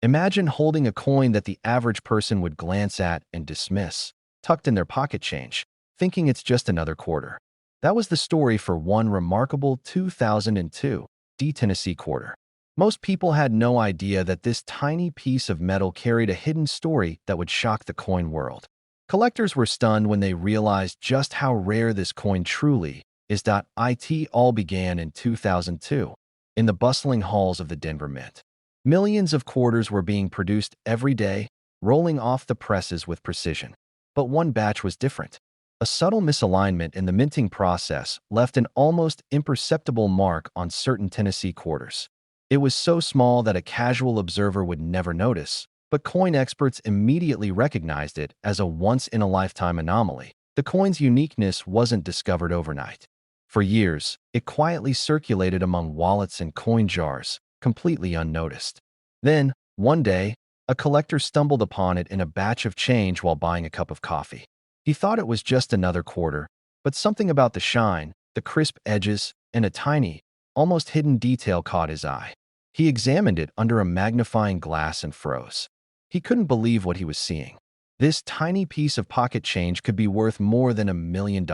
Imagine holding a coin that the average person would glance at and dismiss, tucked in their pocket change, thinking it's just another quarter. That was the story for one remarkable 2002 D Tennessee quarter. Most people had no idea that this tiny piece of metal carried a hidden story that would shock the coin world. Collectors were stunned when they realized just how rare this coin truly is. It all began in 2002, in the bustling halls of the Denver Mint. Millions of quarters were being produced every day, rolling off the presses with precision. But one batch was different. A subtle misalignment in the minting process left an almost imperceptible mark on certain Tennessee quarters. It was so small that a casual observer would never notice, but coin experts immediately recognized it as a once-in-a-lifetime anomaly. The coin's uniqueness wasn't discovered overnight. For years, it quietly circulated among wallets and coin jars, completely unnoticed. Then, one day, a collector stumbled upon it in a batch of change while buying a cup of coffee. He thought it was just another quarter, but something about the shine, the crisp edges, and a tiny, almost hidden detail caught his eye. He examined it under a magnifying glass and froze. He couldn't believe what he was seeing. This tiny piece of pocket change could be worth more than $1 million.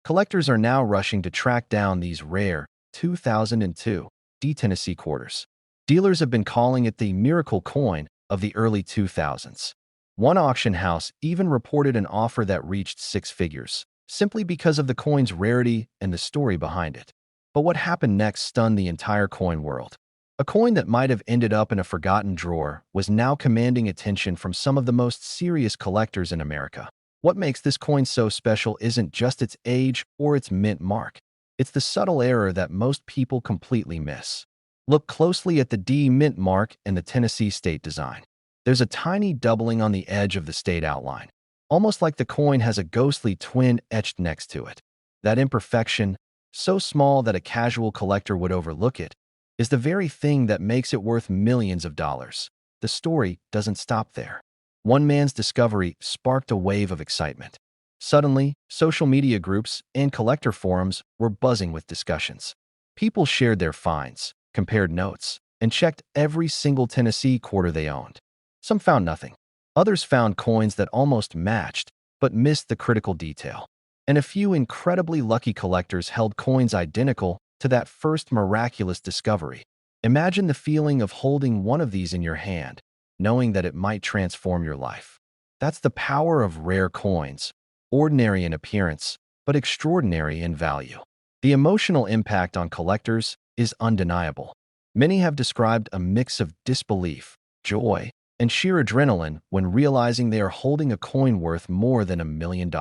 Collectors are now rushing to track down these rare 2002 D Tennessee quarters. Dealers have been calling it the miracle coin of the early 2000s. One auction house even reported an offer that reached six figures, simply because of the coin's rarity and the story behind it. But what happened next stunned the entire coin world. A coin that might have ended up in a forgotten drawer was now commanding attention from some of the most serious collectors in America. What makes this coin so special isn't just its age or its mint mark. It's the subtle error that most people completely miss. Look closely at the D mint mark and the Tennessee state design. There's a tiny doubling on the edge of the state outline, almost like the coin has a ghostly twin etched next to it. That imperfection, so small that a casual collector would overlook it, is the very thing that makes it worth millions of dollars. The story doesn't stop there. One man's discovery sparked a wave of excitement. Suddenly, social media groups and collector forums were buzzing with discussions. People shared their finds, compared notes, and checked every single Tennessee quarter they owned. Some found nothing. Others found coins that almost matched, but missed the critical detail. And a few incredibly lucky collectors held coins identical to that first miraculous discovery. Imagine the feeling of holding one of these in your hand, knowing that it might transform your life. That's the power of rare coins, ordinary in appearance, but extraordinary in value. The emotional impact on collectors is undeniable. Many have described a mix of disbelief, joy, and sheer adrenaline when realizing they are holding a coin worth more than $1 million.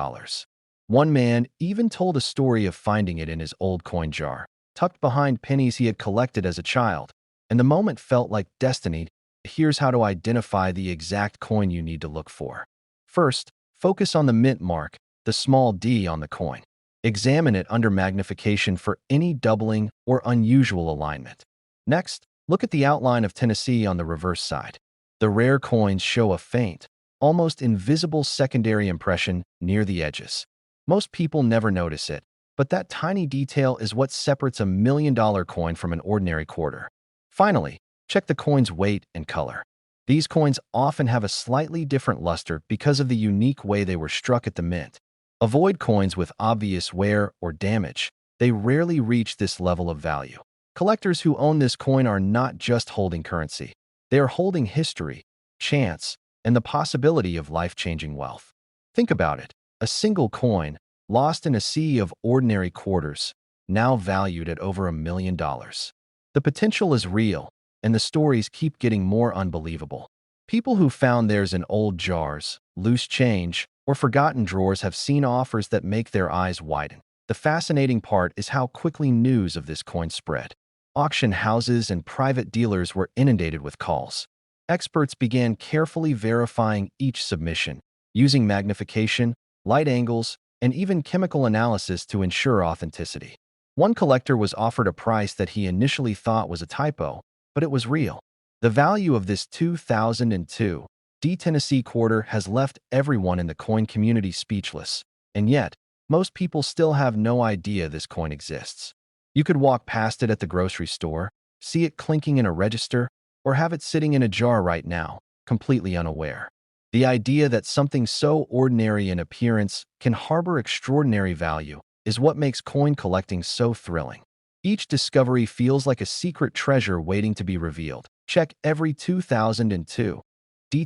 One man even told a story of finding it in his old coin jar, tucked behind pennies he had collected as a child, and the moment felt like destiny. Here's how to identify the exact coin you need to look for. First, focus on the mint mark, the small d on the coin. Examine it under magnification for any doubling or unusual alignment. Next, look at the outline of Tennessee on the reverse side. The rare coins show a faint, almost invisible secondary impression near the edges. Most people never notice it, but that tiny detail is what separates $1 million coin from an ordinary quarter. Finally, check the coin's weight and color. These coins often have a slightly different luster because of the unique way they were struck at the mint. Avoid coins with obvious wear or damage. They rarely reach this level of value. Collectors who own this coin are not just holding currency. They are holding history, chance, and the possibility of life-changing wealth. Think about it. A single coin, lost in a sea of ordinary quarters, now valued at over $1 million. The potential is real, and the stories keep getting more unbelievable. People who found theirs in old jars, loose change, or forgotten drawers have seen offers that make their eyes widen. The fascinating part is how quickly news of this coin spread. Auction houses and private dealers were inundated with calls. Experts began carefully verifying each submission, using magnification, light angles, and even chemical analysis to ensure authenticity. One collector was offered a price that he initially thought was a typo, but it was real. The value of this 2002 D Tennessee quarter has left everyone in the coin community speechless, and yet, most people still have no idea this coin exists. You could walk past it at the grocery store, see it clinking in a register, or have it sitting in a jar right now, completely unaware. The idea that something so ordinary in appearance can harbor extraordinary value is what makes coin collecting so thrilling. Each discovery feels like a secret treasure waiting to be revealed. Check every 2002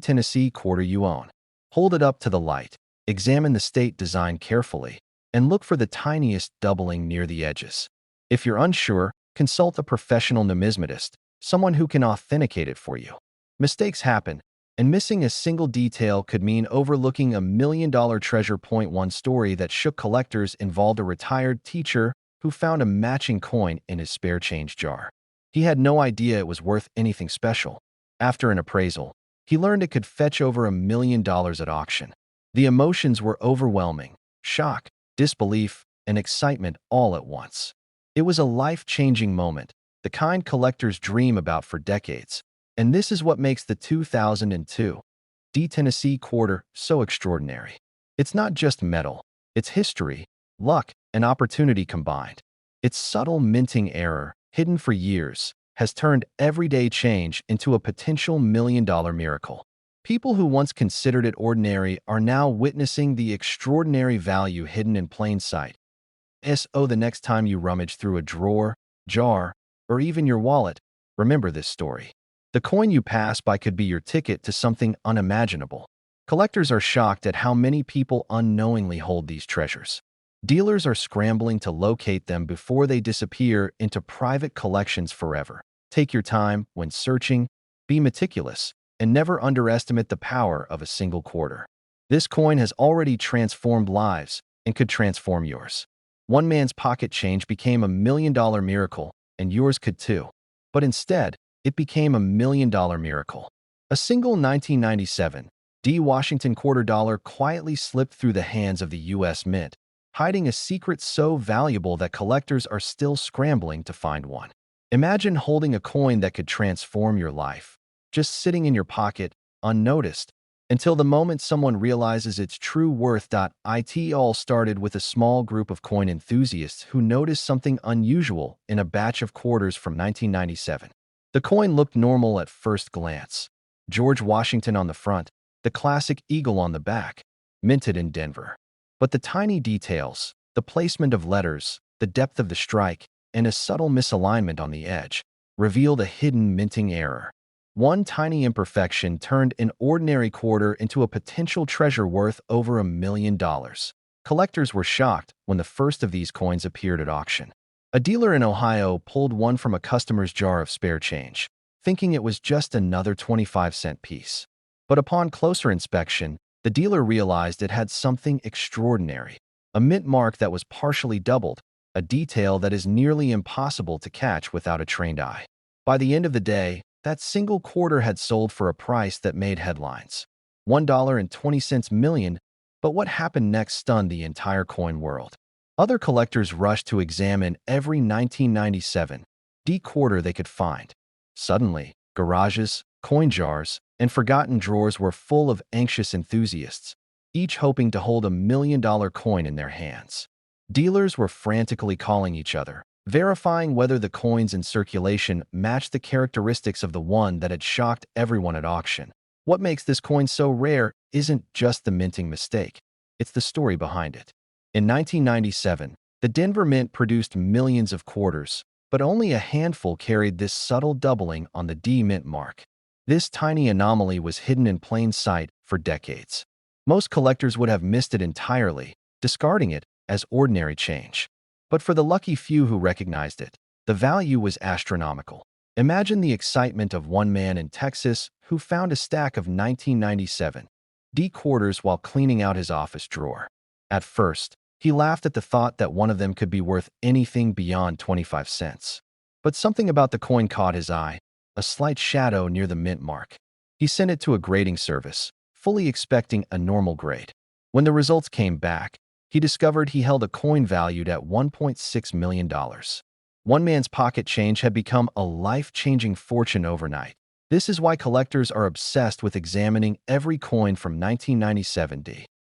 Tennessee quarter you own. Hold it up to the light, examine the state design carefully, and look for the tiniest doubling near the edges. If you're unsure, consult a professional numismatist, someone who can authenticate it for you. Mistakes happen, and missing a single detail could mean overlooking a $1 million treasure. One story that shook collectors involved a retired teacher who found a matching coin in his spare change jar. He had no idea it was worth anything special. After an appraisal, he learned it could fetch over $1 million at auction. The emotions were overwhelming: shock, disbelief, and excitement all at once. It was a life-changing moment, the kind collectors dream about for decades. And this is what makes the 2002 Tennessee quarter so extraordinary. It's not just metal, it's history, luck, and opportunity combined. Its subtle minting error, hidden for years, has turned everyday change into a potential $1 million miracle. People who once considered it ordinary are now witnessing the extraordinary value hidden in plain sight. So the next time you rummage through a drawer, jar, or even your wallet, remember this story. The coin you pass by could be your ticket to something unimaginable. Collectors are shocked at how many people unknowingly hold these treasures. Dealers are scrambling to locate them before they disappear into private collections forever. Take your time when searching, be meticulous, and never underestimate the power of a single quarter. This coin has already transformed lives and could transform yours. One man's pocket change became a $1 million miracle, and yours could too. But instead, it became a $1 million miracle. A single 1997 Washington quarter dollar quietly slipped through the hands of the U.S. Mint, hiding a secret so valuable that collectors are still scrambling to find one. Imagine holding a coin that could transform your life, just sitting in your pocket, unnoticed, until the moment someone realizes its true worth. It all started with a small group of coin enthusiasts who noticed something unusual in a batch of quarters from 1997. The coin looked normal at first glance. George Washington on the front, the classic eagle on the back, minted in Denver. But the tiny details, the placement of letters, the depth of the strike, and a subtle misalignment on the edge revealed a hidden minting error. One tiny imperfection turned an ordinary quarter into a potential treasure worth over $1 million. Collectors were shocked when the first of these coins appeared at auction. A dealer in Ohio pulled one from a customer's jar of spare change, thinking it was just another 25-cent piece. But upon closer inspection, the dealer realized it had something extraordinary: a mint mark that was partially doubled, a detail that is nearly impossible to catch without a trained eye. By the end of the day, that single quarter had sold for a price that made headlines: $1.20 million. But what happened next stunned the entire coin world. Other collectors rushed to examine every 1997 quarter they could find. Suddenly, garages, coin jars, and forgotten drawers were full of anxious enthusiasts, each hoping to hold a $1 million coin in their hands. Dealers were frantically calling each other, verifying whether the coins in circulation matched the characteristics of the one that had shocked everyone at auction. What makes this coin so rare isn't just the minting mistake, it's the story behind it. In 1997, the Denver Mint produced millions of quarters, but only a handful carried this subtle doubling on the D mint mark. This tiny anomaly was hidden in plain sight for decades. Most collectors would have missed it entirely, discarding it as ordinary change. But for the lucky few who recognized it, the value was astronomical. Imagine the excitement of one man in Texas who found a stack of 1997 quarters while cleaning out his office drawer. At first, he laughed at the thought that one of them could be worth anything beyond 25 cents. But something about the coin caught his eye: a slight shadow near the mint mark. He sent it to a grading service, fully expecting a normal grade. When the results came back, he discovered he held a coin valued at $1.6 million. One man's pocket change had become a life-changing fortune overnight. This is why collectors are obsessed with examining every coin from 1997.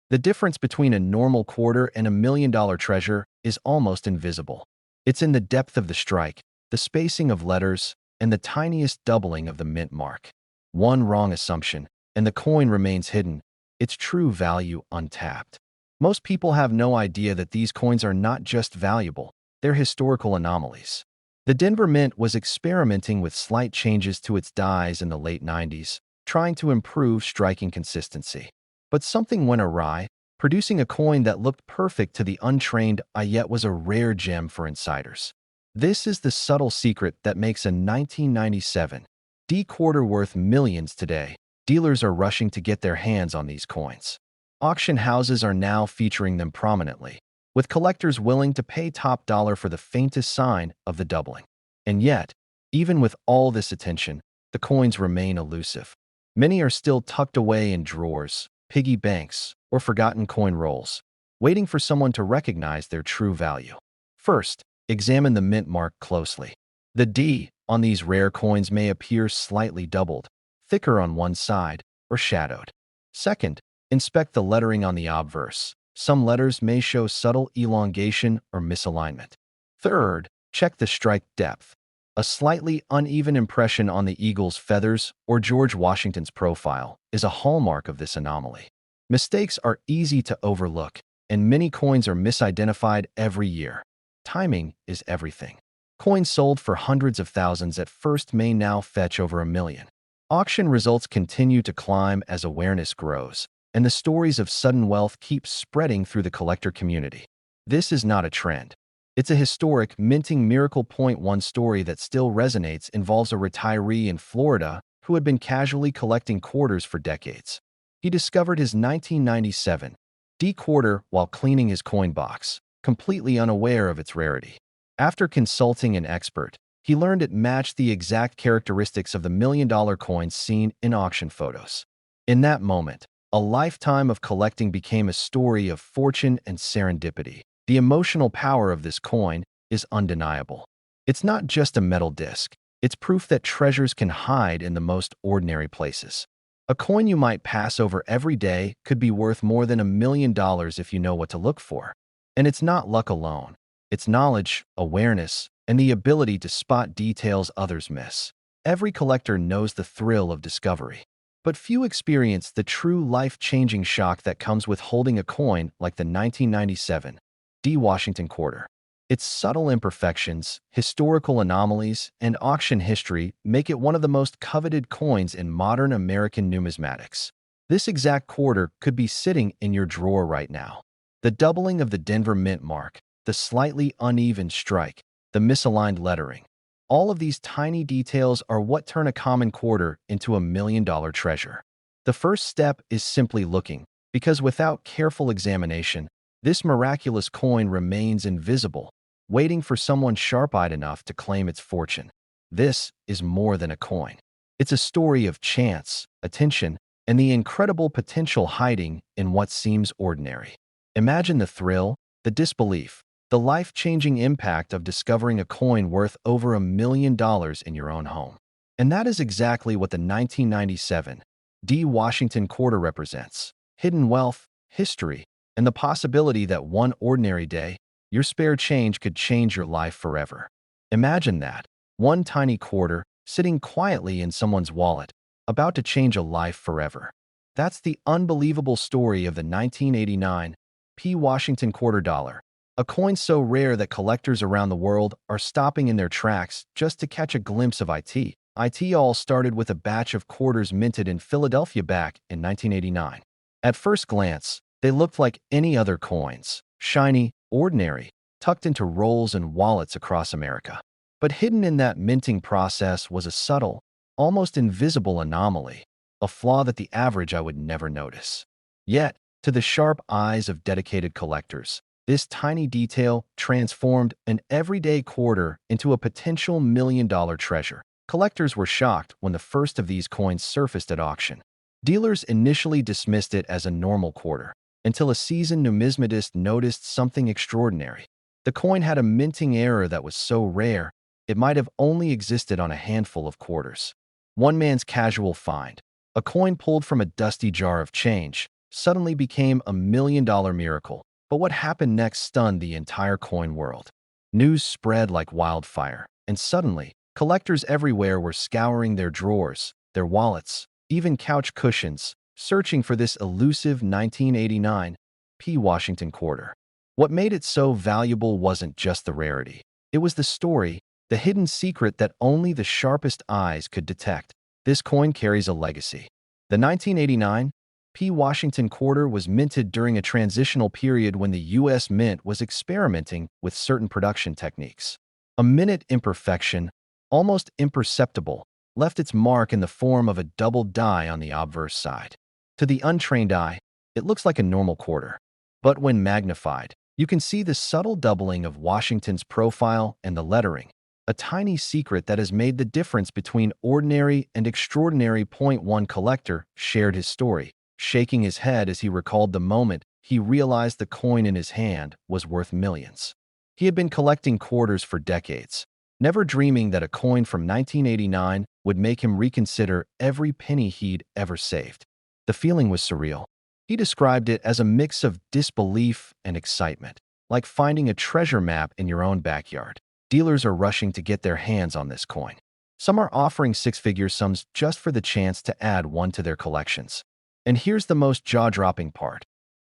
The difference between a normal quarter and a $1 million treasure is almost invisible. It's in the depth of the strike, the spacing of letters, and the tiniest doubling of the mint mark. One wrong assumption, and the coin remains hidden, its true value untapped. Most people have no idea that these coins are not just valuable, they're historical anomalies. The Denver Mint was experimenting with slight changes to its dies in the late 90s, trying to improve striking consistency. But something went awry, producing a coin that looked perfect to the untrained eye yet was a rare gem for insiders. This is the subtle secret that makes a 1997 D quarter worth millions today. Dealers are rushing to get their hands on these coins. Auction houses are now featuring them prominently, with collectors willing to pay top dollar for the faintest sign of the doubling. And yet, even with all this attention, the coins remain elusive. Many are still tucked away in drawers, piggy banks, or forgotten coin rolls, waiting for someone to recognize their true value. First, examine the mint mark closely. The D on these rare coins may appear slightly doubled, thicker on one side, or shadowed. Second, inspect the lettering on the obverse. Some letters may show subtle elongation or misalignment. Third, check the strike depth. A slightly uneven impression on the eagle's feathers or George Washington's profile is a hallmark of this anomaly. Mistakes are easy to overlook, and many coins are misidentified every year. Timing is everything. Coins sold for hundreds of thousands at first may now fetch over $1 million. Auction results continue to climb as awareness grows, and the stories of sudden wealth keep spreading through the collector community. This is not a trend. It's a historic minting miracle. One story that still resonates involves a retiree in Florida who had been casually collecting quarters for decades. He discovered his 1997 D quarter while cleaning his coin box, completely unaware of its rarity. After consulting an expert, he learned it matched the exact characteristics of the million-dollar coins seen in auction photos. In that moment, a lifetime of collecting became a story of fortune and serendipity. The emotional power of this coin is undeniable. It's not just a metal disc. It's proof that treasures can hide in the most ordinary places. A coin you might pass over every day could be worth more than $1 million if you know what to look for. And it's not luck alone. It's knowledge, awareness, and the ability to spot details others miss. Every collector knows the thrill of discovery, but few experience the true life-changing shock that comes with holding a coin like the 1997 D Washington quarter. Its subtle imperfections, historical anomalies, and auction history make it one of the most coveted coins in modern American numismatics. This exact quarter could be sitting in your drawer right now. The doubling of the Denver Mint mark, the slightly uneven strike, the misaligned lettering. All of these tiny details are what turn a common quarter into $1 million treasure. The first step is simply looking, because without careful examination, this miraculous coin remains invisible, waiting for someone sharp-eyed enough to claim its fortune. This is more than a coin. It's a story of chance, attention, and the incredible potential hiding in what seems ordinary. Imagine the thrill, the disbelief, the life-changing impact of discovering a coin worth over $1 million in your own home. And that is exactly what the 1997 D Washington quarter represents: hidden wealth, history, and the possibility that one ordinary day, your spare change could change your life forever. Imagine that, one tiny quarter sitting quietly in someone's wallet, about to change a life forever. That's the unbelievable story of the 1989 P. Washington quarter dollar. A coin so rare that collectors around the world are stopping in their tracks just to catch a glimpse of it. It all started with a batch of quarters minted in Philadelphia back in 1989. At first glance, they looked like any other coins, shiny, ordinary, tucked into rolls and wallets across America. But hidden in that minting process was a subtle, almost invisible anomaly, a flaw that the average eye would never notice. Yet, to the sharp eyes of dedicated collectors, this tiny detail transformed an everyday quarter into a potential $1 million treasure. Collectors were shocked when the first of these coins surfaced at auction. Dealers initially dismissed it as a normal quarter, until a seasoned numismatist noticed something extraordinary. The coin had a minting error that was so rare, it might have only existed on a handful of quarters. One man's casual find, a coin pulled from a dusty jar of change, suddenly became a $1 million miracle. But what happened next stunned the entire coin world. News spread like wildfire, and suddenly, Collectors everywhere were scouring their drawers, their wallets, even couch cushions, searching for this elusive 1989 P. Washington quarter. What made it so valuable wasn't just the rarity. It was the story, the hidden secret that only the sharpest eyes could detect. This coin carries a legacy. The 1989 P. Washington quarter was minted during a transitional period when the U.S. Mint was experimenting with certain production techniques. A minute imperfection, almost imperceptible, left its mark in the form of a double die on the obverse side. To the untrained eye, it looks like a normal quarter. But when magnified, you can see the subtle doubling of Washington's profile and the lettering, a tiny secret that has made the difference between ordinary and extraordinary. One collector shared his story, shaking his head as he recalled the moment he realized the coin in his hand was worth millions. He had been collecting quarters for decades, never dreaming that a coin from 1989 would make him reconsider every penny he'd ever saved. The feeling was surreal. He described it as a mix of disbelief and excitement, like finding a treasure map in your own backyard. Dealers are rushing to get their hands on this coin. Some are offering six-figure sums just for the chance to add one to their collections. And here's the most jaw-dropping part.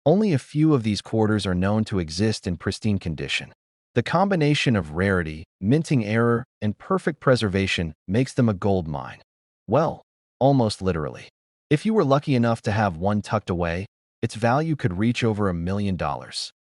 Only a few of these quarters are known to exist in pristine condition. The combination of rarity, minting error, and perfect preservation makes them a gold mine. Well, almost literally. If you were lucky enough to have one tucked away, its value could reach over $1 million.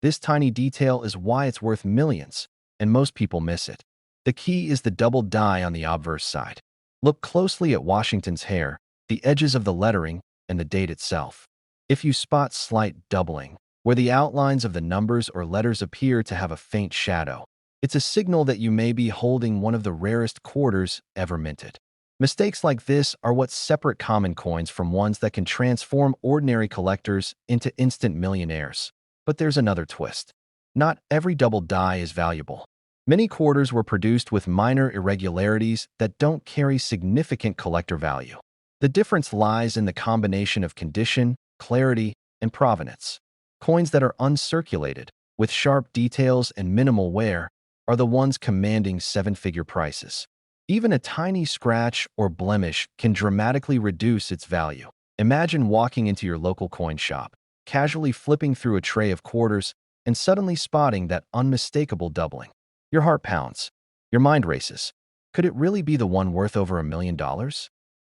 This tiny detail is why it's worth millions, and most people miss it. The key is the double die on the obverse side. Look closely at Washington's hair, the edges of the lettering, and the date itself. If you spot slight doubling, where the outlines of the numbers or letters appear to have a faint shadow, it's a signal that you may be holding one of the rarest quarters ever minted. Mistakes like this are what separate common coins from ones that can transform ordinary collectors into instant millionaires. But there's another twist. Not every double die is valuable. Many quarters were produced with minor irregularities that don't carry significant collector value. The difference lies in the combination of condition, clarity, and provenance. Coins that are uncirculated, with sharp details and minimal wear, are the ones commanding seven-figure prices. Even a tiny scratch or blemish can dramatically reduce its value. Imagine walking into your local coin shop, casually flipping through a tray of quarters, and suddenly spotting that unmistakable doubling. Your heart pounds. Your mind races. Could it really be the one worth over $1 million?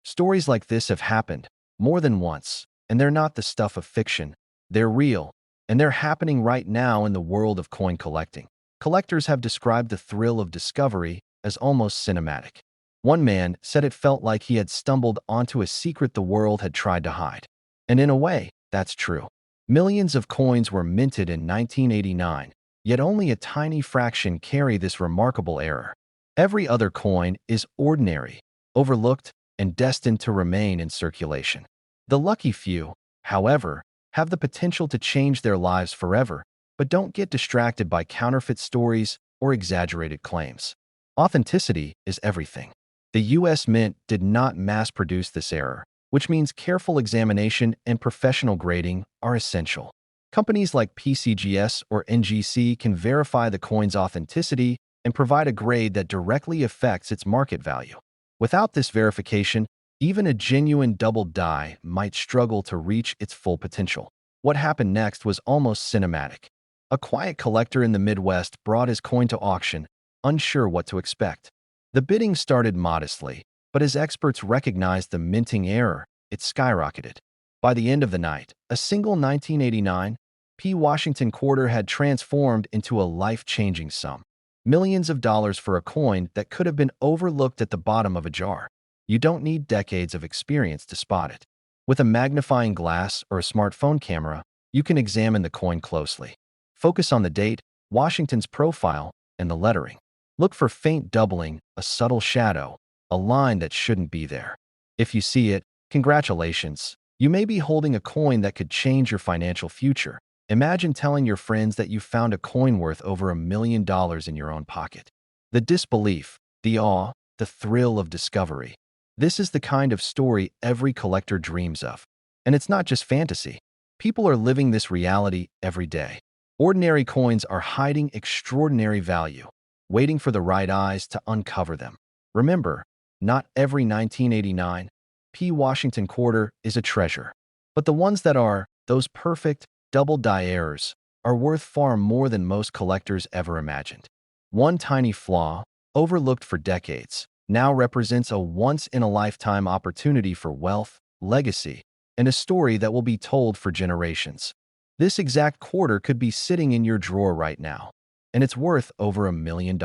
Stories like this have happened more than once, and they're not the stuff of fiction. They're real, and they're happening right now in the world of coin collecting. Collectors have described the thrill of discovery as almost cinematic. One man said it felt like he had stumbled onto a secret the world had tried to hide. And in a way, that's true. Millions of coins were minted in 1989, yet only a tiny fraction carry this remarkable error. Every other coin is ordinary, overlooked, and destined to remain in circulation. The lucky few, however, have the potential to change their lives forever, but don't get distracted by counterfeit stories or exaggerated claims. Authenticity is everything. The U.S. Mint did not mass-produce this error, which means careful examination and professional grading are essential. Companies like PCGS or NGC can verify the coin's authenticity and provide a grade that directly affects its market value. Without this verification, even a genuine double die might struggle to reach its full potential. What happened next was almost cinematic. A quiet collector in the Midwest brought his coin to auction, unsure what to expect. The bidding started modestly, but as experts recognized the minting error, it skyrocketed. By the end of the night, a single 1989 P. Washington quarter had transformed into a life-changing sum. Millions of dollars for a coin that could have been overlooked at the bottom of a jar. You don't need decades of experience to spot it. With a magnifying glass or a smartphone camera, you can examine the coin closely. Focus on the date, Washington's profile, and the lettering. Look for faint doubling, a subtle shadow, a line that shouldn't be there. If you see it, congratulations. You may be holding a coin that could change your financial future. Imagine telling your friends that you found a coin worth over $1 million in your own pocket. The disbelief, the awe, the thrill of discovery. This is the kind of story every collector dreams of. And it's not just fantasy. People are living this reality every day. Ordinary coins are hiding extraordinary value, waiting for the right eyes to uncover them. Remember, not every 1989 P. Washington quarter is a treasure, but the ones that are, those perfect, double-die errors, are worth far more than most collectors ever imagined. One tiny flaw, overlooked for decades, now represents a once-in-a-lifetime opportunity for wealth, legacy, and a story that will be told for generations. This exact quarter could be sitting in your drawer right now, and it's worth over $1 million.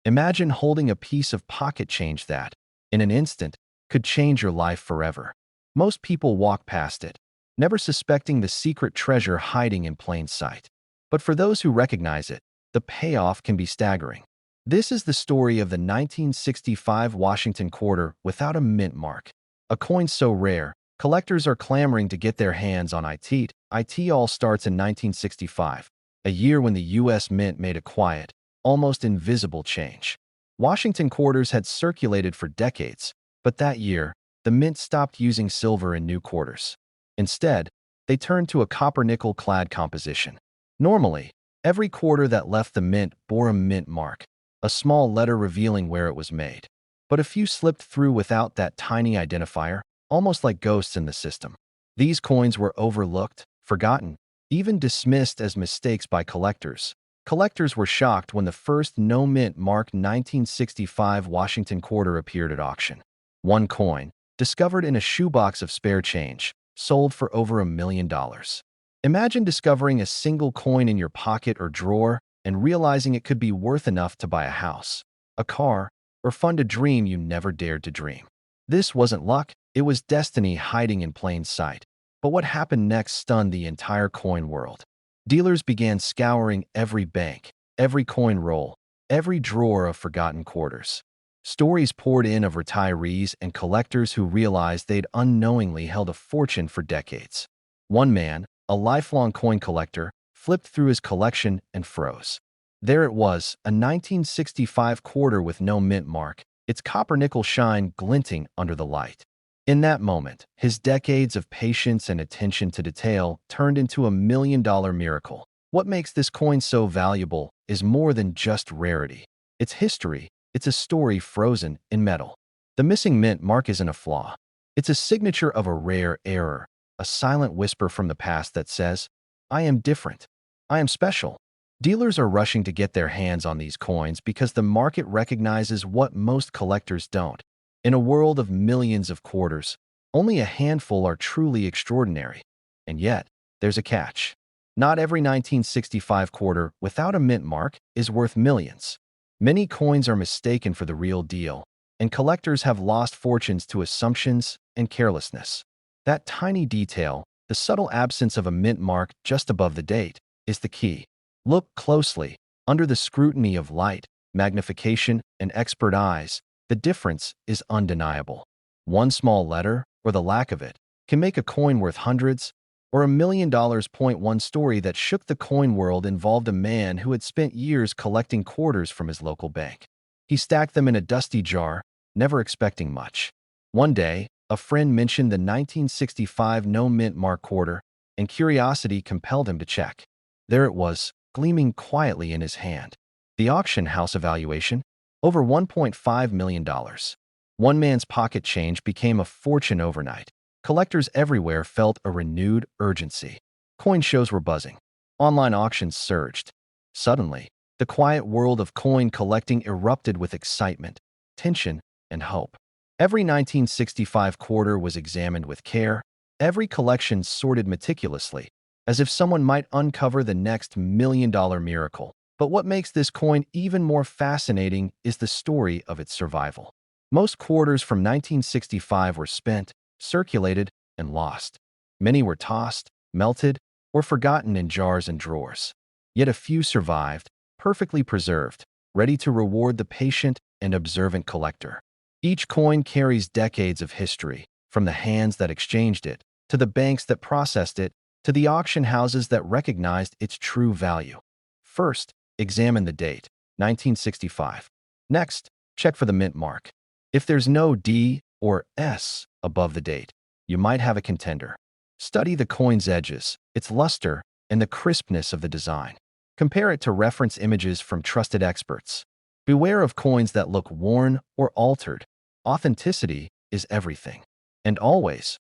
Imagine holding a piece of pocket change that, in an instant, could change your life forever. Most people walk past it, never suspecting the secret treasure hiding in plain sight. But for those who recognize it, the payoff can be staggering. This is the story of the 1965 Washington quarter without a mint mark. A coin so rare, collectors are clamoring to get their hands on it. It all starts in 1965, a year when the U.S. Mint made a quiet, almost invisible change. Washington quarters had circulated for decades, but that year, the Mint stopped using silver in new quarters. Instead, they turned to a copper-nickel-clad composition. Normally, every quarter that left the Mint bore a mint mark, a small letter revealing where it was made. But a few slipped through without that tiny identifier, almost like ghosts in the system. These coins were overlooked, forgotten, even dismissed as mistakes by collectors. Collectors were shocked when the first no-mint mark 1965 Washington quarter appeared at auction. One coin, discovered in a shoebox of spare change, sold for over $1 million. Imagine discovering a single coin in your pocket or drawer and realizing it could be worth enough to buy a house, a car, or fund a dream you never dared to dream. This wasn't luck, it was destiny hiding in plain sight. But what happened next stunned the entire coin world. Dealers began scouring every bank, every coin roll, every drawer of forgotten quarters. Stories poured in of retirees and collectors who realized they'd unknowingly held a fortune for decades. One man, a lifelong coin collector, flipped through his collection and froze. There it was, a 1965 quarter with no mint mark, its copper-nickel shine glinting under the light. In that moment, his decades of patience and attention to detail turned into $1 million miracle. What makes this coin so valuable is more than just rarity. It's history. It's a story frozen in metal. The missing mint mark isn't a flaw. It's a signature of a rare error, a silent whisper from the past that says, "I am different. I am special." Dealers are rushing to get their hands on these coins because the market recognizes what most collectors don't. In a world of millions of quarters, only a handful are truly extraordinary. And yet, there's a catch. Not every 1965 quarter without a mint mark is worth millions. Many coins are mistaken for the real deal, and collectors have lost fortunes to assumptions and carelessness. That tiny detail, the subtle absence of a mint mark just above the date, is the key. Look closely. Under the scrutiny of light, magnification, and expert eyes, the difference is undeniable. One small letter, or the lack of it, can make a coin worth hundreds or $1 million. One story that shook the coin world involved a man who had spent years collecting quarters from his local bank. He stacked them in a dusty jar, never expecting much. One day, a friend mentioned the 1965 no-mint mark quarter, and curiosity compelled him to check. There it was, gleaming quietly in his hand. The auction house evaluation? Over $1.5 million. One man's pocket change became a fortune overnight. Collectors everywhere felt a renewed urgency. Coin shows were buzzing. Online auctions surged. Suddenly, the quiet world of coin collecting erupted with excitement, tension, and hope. Every 1965 quarter was examined with care, every collection sorted meticulously, as if someone might uncover the next $1 million miracle. But what makes this coin even more fascinating is the story of its survival. Most quarters from 1965 were spent, circulated, and lost. Many were tossed, melted, or forgotten in jars and drawers. Yet a few survived, perfectly preserved, ready to reward the patient and observant collector. Each coin carries decades of history, from the hands that exchanged it, to the banks that processed it, to the auction houses that recognized its true value. First, examine the date, 1965. Next, check for the mint mark. If there's no D or S above the date, you might have a contender. Study the coin's edges, its luster, and the crispness of the design. Compare it to reference images from trusted experts. Beware of coins that look worn or altered. Authenticity is everything. And always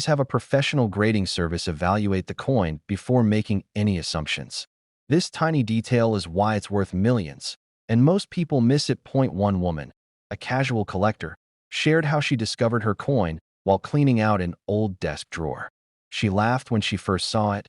have a professional grading service evaluate the coin before making any assumptions. This tiny detail is why it's worth millions, and most people miss it. Point one woman, a casual collector, shared how she discovered her coin while cleaning out an old desk drawer. She laughed when she first saw it,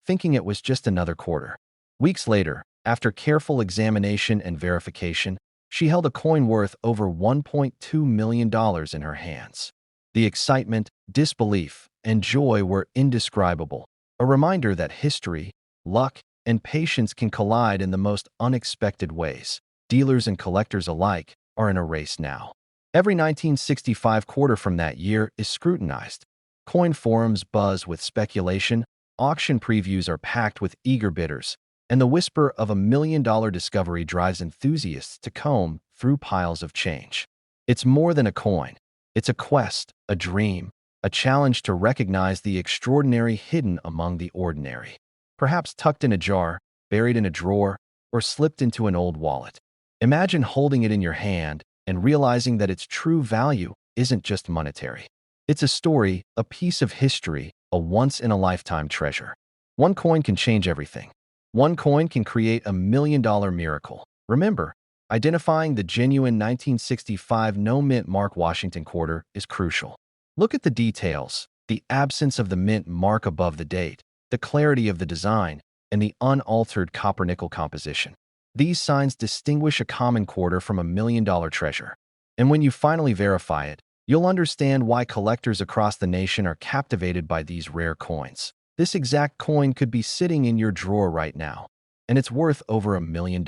thinking it was just another quarter. Weeks later, after careful examination and verification, she held a coin worth over $1.2 million in her hands. The excitement, disbelief, and joy were indescribable, a reminder that history, luck, and patience can collide in the most unexpected ways. Dealers and collectors alike are in a race now. Every 1965 quarter from that year is scrutinized. Coin forums buzz with speculation, auction previews are packed with eager bidders, and the whisper of $1 million discovery drives enthusiasts to comb through piles of change. It's more than a coin. It's a quest, a dream, a challenge to recognize the extraordinary hidden among the ordinary. Perhaps tucked in a jar, buried in a drawer, or slipped into an old wallet. Imagine holding it in your hand and realizing that its true value isn't just monetary. It's a story, a piece of history, a once-in-a-lifetime treasure. One coin can change everything. One coin can create a $1 million miracle. Remember, identifying the genuine 1965 no-mint mark Washington quarter is crucial. Look at the details, the absence of the mint mark above the date, the clarity of the design, and the unaltered copper-nickel composition. These signs distinguish a common quarter from a $1 million treasure. And when you finally verify it, you'll understand why collectors across the nation are captivated by these rare coins. This exact coin could be sitting in your drawer right now, and it's worth over $1 million.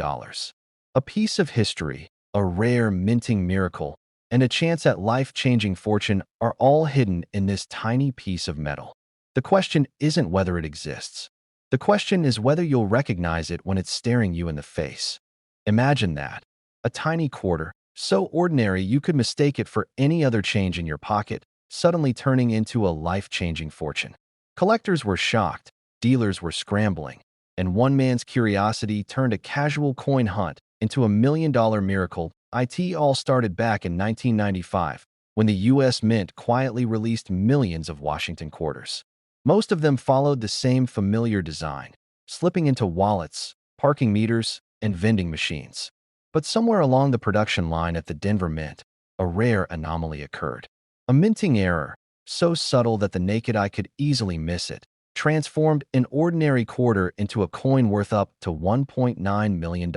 A piece of history, a rare minting miracle, and a chance at life-changing fortune are all hidden in this tiny piece of metal. The question isn't whether it exists. The question is whether you'll recognize it when it's staring you in the face. Imagine that. A tiny quarter, so ordinary you could mistake it for any other change in your pocket, suddenly turning into a life-changing fortune. Collectors were shocked, dealers were scrambling, and one man's curiosity turned a casual coin hunt into a $1 million miracle. It all started back in 1995, when the U.S. Mint quietly released millions of Washington quarters. Most of them followed the same familiar design, slipping into wallets, parking meters, and vending machines. But somewhere along the production line at the Denver Mint, a rare anomaly occurred. A minting error, so subtle that the naked eye could easily miss it, transformed an ordinary quarter into a coin worth up to $1.9 million.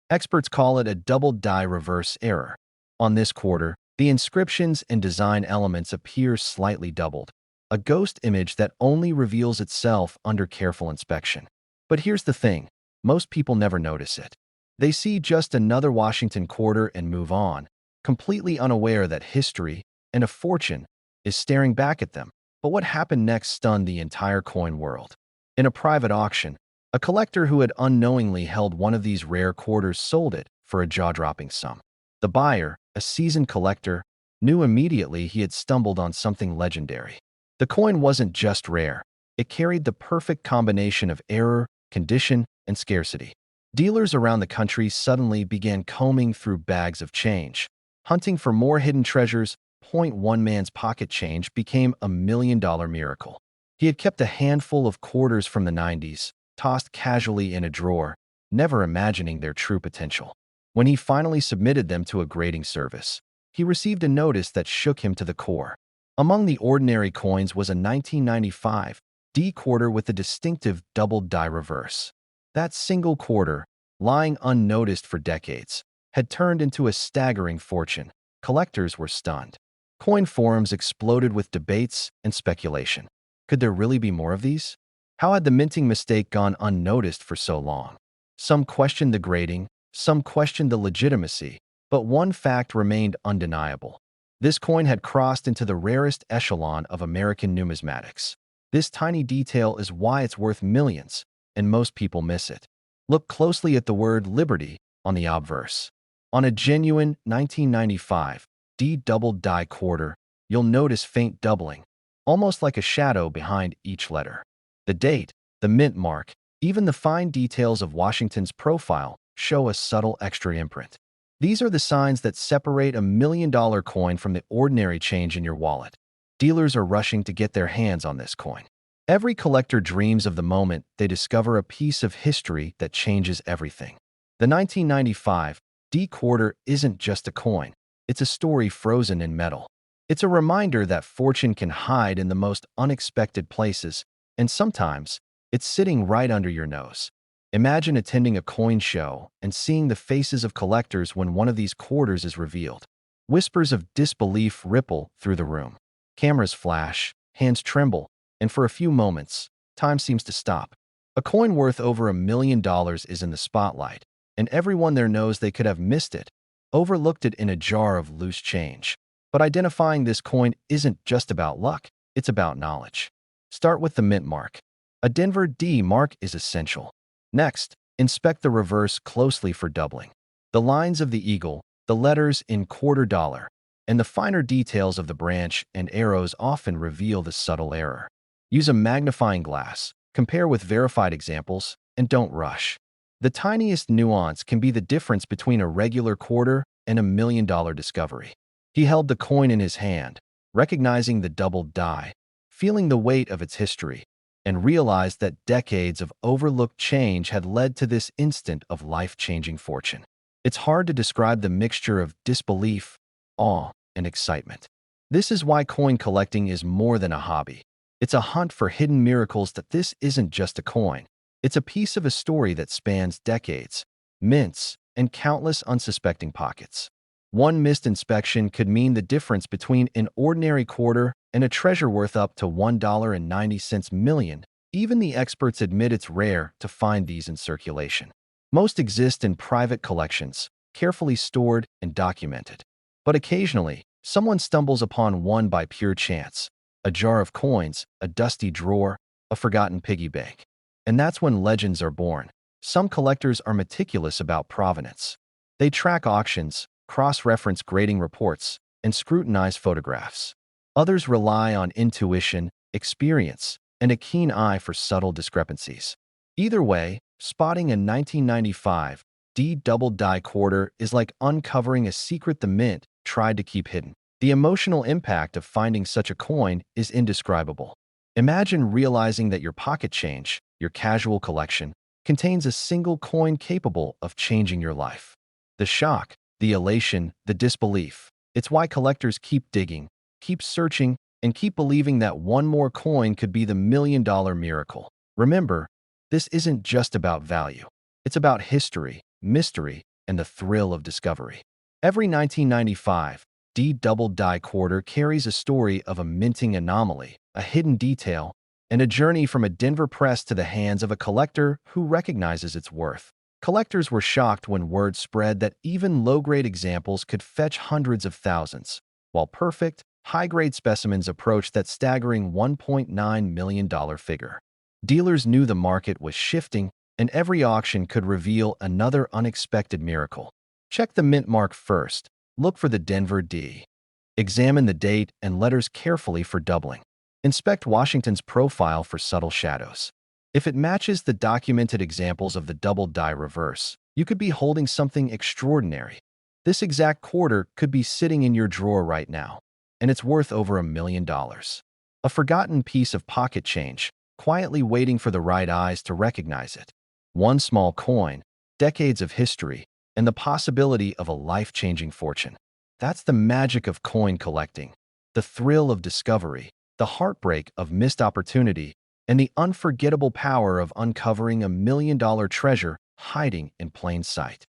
Experts call it a double-die reverse error. On this quarter, the inscriptions and design elements appear slightly doubled, a ghost image that only reveals itself under careful inspection. But here's the thing, most people never notice it. They see just another Washington quarter and move on, completely unaware that history and a fortune is staring back at them. But what happened next stunned the entire coin world. In a private auction, a collector who had unknowingly held one of these rare quarters sold it for a jaw-dropping sum. The buyer, a seasoned collector, knew immediately he had stumbled on something legendary. The coin wasn't just rare. It carried the perfect combination of error, condition, and scarcity. Dealers around the country suddenly began combing through bags of change, hunting for more hidden treasures. One man's pocket change became a $1 million miracle. He had kept a handful of quarters from the 90s, tossed casually in a drawer, never imagining their true potential. When he finally submitted them to a grading service, he received a notice that shook him to the core. Among the ordinary coins was a 1995 D quarter with the distinctive double-die reverse. That single quarter, lying unnoticed for decades, had turned into a staggering fortune. Collectors were stunned. Coin forums exploded with debates and speculation. Could there really be more of these? How had the minting mistake gone unnoticed for so long? Some questioned the grading, some questioned the legitimacy, but one fact remained undeniable. This coin had crossed into the rarest echelon of American numismatics. This tiny detail is why it's worth millions, and most people miss it. Look closely at the word liberty on the obverse. On a genuine 1995 D double-die quarter, you'll notice faint doubling, almost like a shadow behind each letter. The date, the mint mark, even the fine details of Washington's profile show a subtle extra imprint. These are the signs that separate a $1 million coin from the ordinary change in your wallet. Dealers are rushing to get their hands on this coin. Every collector dreams of the moment they discover a piece of history that changes everything. The 1995 D quarter isn't just a coin. It's a story frozen in metal. It's a reminder that fortune can hide in the most unexpected places, and sometimes it's sitting right under your nose. Imagine attending a coin show and seeing the faces of collectors when one of these quarters is revealed. Whispers of disbelief ripple through the room. Cameras flash, hands tremble, and for a few moments, time seems to stop. A coin worth over $1 million is in the spotlight, and everyone there knows they could have missed it, overlooked it in a jar of loose change. But identifying this coin isn't just about luck, it's about knowledge. Start with the mint mark. A Denver D mark is essential. Next, inspect the reverse closely for doubling. The lines of the eagle, the letters in quarter dollar, and the finer details of the branch and arrows often reveal the subtle error. Use a magnifying glass, compare with verified examples, and don't rush. The tiniest nuance can be the difference between a regular quarter and a $1 million discovery. He held the coin in his hand, recognizing the doubled die, feeling the weight of its history, and realized that decades of overlooked change had led to this instant of life-changing fortune. It's hard to describe the mixture of disbelief, awe, and excitement. This is why coin collecting is more than a hobby. It's a hunt for hidden miracles. That this isn't just a coin. It's a piece of a story that spans decades, mints, and countless unsuspecting pockets. One missed inspection could mean the difference between an ordinary quarter and a treasure worth up to $1.90 million. Even the experts admit it's rare to find these in circulation. Most exist in private collections, carefully stored and documented. But occasionally, someone stumbles upon one by pure chance. A jar of coins, a dusty drawer, a forgotten piggy bank. And that's when legends are born. Some collectors are meticulous about provenance. They track auctions, cross-reference grading reports, and scrutinize photographs. Others rely on intuition, experience, and a keen eye for subtle discrepancies. Either way, spotting a 1995 D double die quarter is like uncovering a secret the mint tried to keep hidden. The emotional impact of finding such a coin is indescribable. Imagine realizing that your pocket change, your casual collection, contains a single coin capable of changing your life. The shock, the elation, the disbelief. It's why collectors keep digging, keep searching, and keep believing that one more coin could be the $1 million miracle. Remember, this isn't just about value. It's about history, mystery, and the thrill of discovery. Every 1995 D double die quarter carries a story of a minting anomaly, a hidden detail, and a journey from a Denver press to the hands of a collector who recognizes its worth. Collectors were shocked when word spread that even low-grade examples could fetch hundreds of thousands, while perfect, high-grade specimens approached that staggering $1.9 million figure. Dealers knew the market was shifting, and every auction could reveal another unexpected miracle. Check the mint mark first. Look for the Denver D. Examine the date and letters carefully for doubling. Inspect Washington's profile for subtle shadows. If it matches the documented examples of the double die reverse, you could be holding something extraordinary. This exact quarter could be sitting in your drawer right now, and it's worth over $1 million. A forgotten piece of pocket change, quietly waiting for the right eyes to recognize it. One small coin, decades of history, and the possibility of a life-changing fortune. That's the magic of coin collecting, the thrill of discovery, the heartbreak of missed opportunity, and the unforgettable power of uncovering $1 million treasure hiding in plain sight.